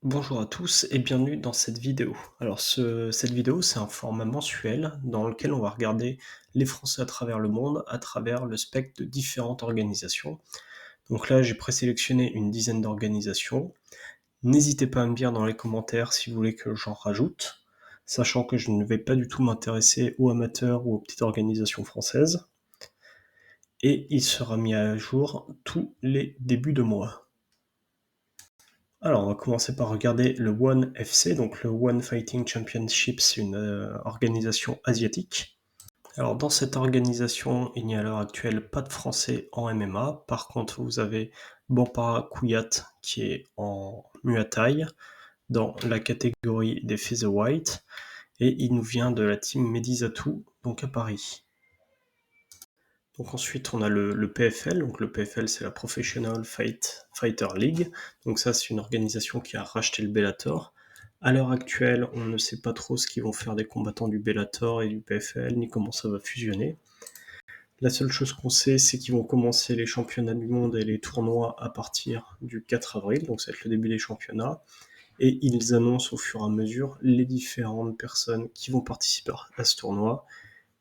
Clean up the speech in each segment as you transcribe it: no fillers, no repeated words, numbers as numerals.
Bonjour à tous et bienvenue dans cette vidéo. Alors cette vidéo, c'est un format mensuel dans lequel on va regarder les Français à travers le monde, à travers le spectre de différentes organisations. Donc là, j'ai présélectionné une dizaine d'organisations. N'hésitez pas à me dire dans les commentaires si vous voulez que j'en rajoute, sachant que je ne vais pas du tout m'intéresser aux amateurs ou aux petites organisations françaises. Et il sera mis à jour tous les débuts de mois. Alors, on va commencer par regarder le ONE FC, donc le One Fighting Championship, c'est une organisation asiatique. Alors, dans cette organisation, il n'y a à l'heure actuelle pas de Français en MMA. Par contre, vous avez Bompara Kouyat qui est en Muay Thai dans la catégorie des featherweight et il nous vient de la team Medizatu, donc à Paris. Donc ensuite, on a le PFL. Donc le PFL, c'est la Professional Fighter League. Donc ça, c'est une organisation qui a racheté le Bellator. À l'heure actuelle, on ne sait pas trop ce qu'ils vont faire des combattants du Bellator et du PFL, ni comment ça va fusionner. La seule chose qu'on sait, c'est qu'ils vont commencer les championnats du monde et les tournois à partir du 4 avril, donc ça va être le début des championnats. Et ils annoncent au fur et à mesure les différentes personnes qui vont participer à ce tournoi.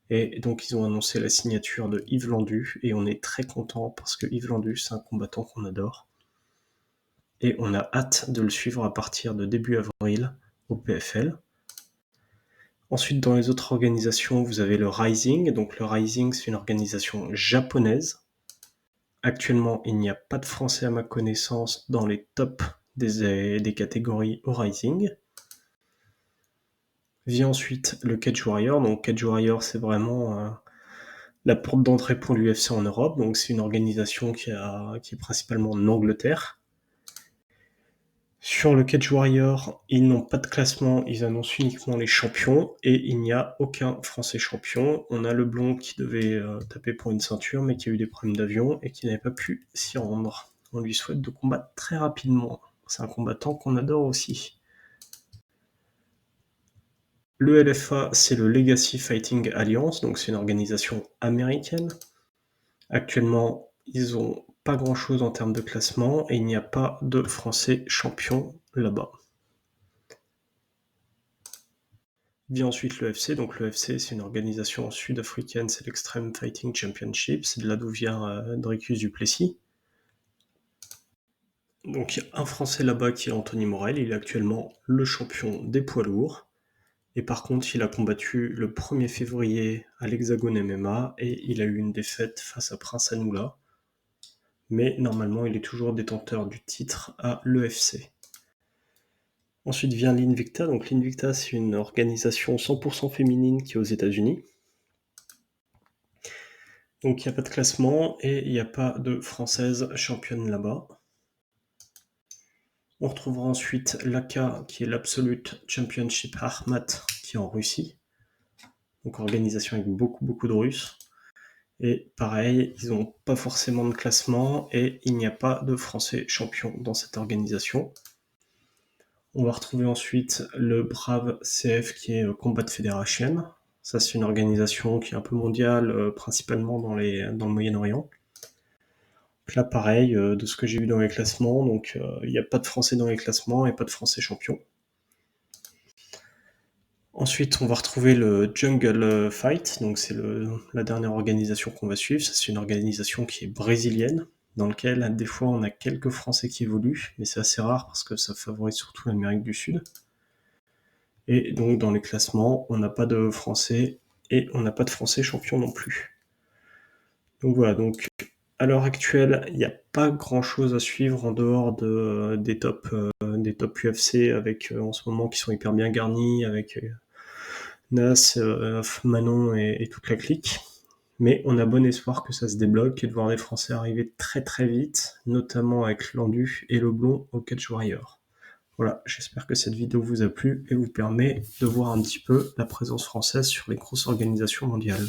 Et donc ils ont annoncé la signature de Yves Landu, et on est très content parce que Yves Landu, c'est un combattant qu'on adore. Et on a hâte de le suivre à partir de début avril au PFL. Ensuite, dans les autres organisations, vous avez le Rising. Donc le Rising, c'est une organisation japonaise. Actuellement, il n'y a pas de Français à ma connaissance dans les tops des catégories au Rising. Vient ensuite le Cage Warrior. Donc Cage Warrior, c'est vraiment la porte d'entrée pour l'UFC en Europe. Donc c'est une organisation qui est principalement en Angleterre. Sur le Cage Warrior, ils n'ont pas de classement, ils annoncent uniquement les champions et il n'y a aucun Français champion. On a Leblond qui devait taper pour une ceinture mais qui a eu des problèmes d'avion et qui n'avait pas pu s'y rendre. On lui souhaite de combattre très rapidement. C'est un combattant qu'on adore aussi. Le LFA, c'est le Legacy Fighting Alliance, donc c'est une organisation américaine. Actuellement, ils ont pas grand-chose en termes de classement et il n'y a pas de Français champion là-bas. Vient ensuite le FC, donc le FC c'est une organisation sud-africaine, c'est l'Extreme Fighting Championship, c'est de là d'où vient Dricus du Plessis. Donc il y a un Français là-bas qui est Anthony Morel, il est actuellement le champion des poids lourds. Et par contre, il a combattu le 1er février à l'Hexagone MMA et il a eu une défaite face à Prince Anoula. Mais normalement, il est toujours détenteur du titre à l'EFC. Ensuite vient l'Invicta. Donc l'Invicta, c'est une organisation 100% féminine qui est aux États-Unis. Donc il n'y a pas de classement et il n'y a pas de française championne là-bas. On retrouvera ensuite l'AKA qui est l'Absolute Championship Ahmat qui est en Russie. Donc organisation avec beaucoup de Russes. Et pareil, ils n'ont pas forcément de classement et il n'y a pas de Français champion dans cette organisation. On va retrouver ensuite le Brave CF qui est Combat Federation. Ça, c'est une organisation qui est un peu mondiale, principalement dans le Moyen-Orient. Là, pareil, de ce que j'ai vu dans les classements, donc il n'y a pas de Français dans les classements et pas de Français champion. Ensuite, on va retrouver le Jungle Fight, donc c'est la dernière organisation qu'on va suivre. C'est une organisation qui est brésilienne, dans laquelle des fois on a quelques Français qui évoluent, mais c'est assez rare parce que ça favorise surtout l'Amérique du Sud. Et donc dans les classements, on n'a pas de Français et on n'a pas de Français champion non plus. Donc voilà, donc à l'heure actuelle, il n'y a pas grand-chose à suivre en dehors des top UFC avec en ce moment qui sont hyper bien garnis avec Nas, Manon et toute la clique. Mais on a bon espoir que ça se débloque et de voir des Français arriver très vite, notamment avec Landu et Leblond au Cage Warrior. Voilà, j'espère que cette vidéo vous a plu et vous permet de voir un petit peu la présence française sur les grosses organisations mondiales.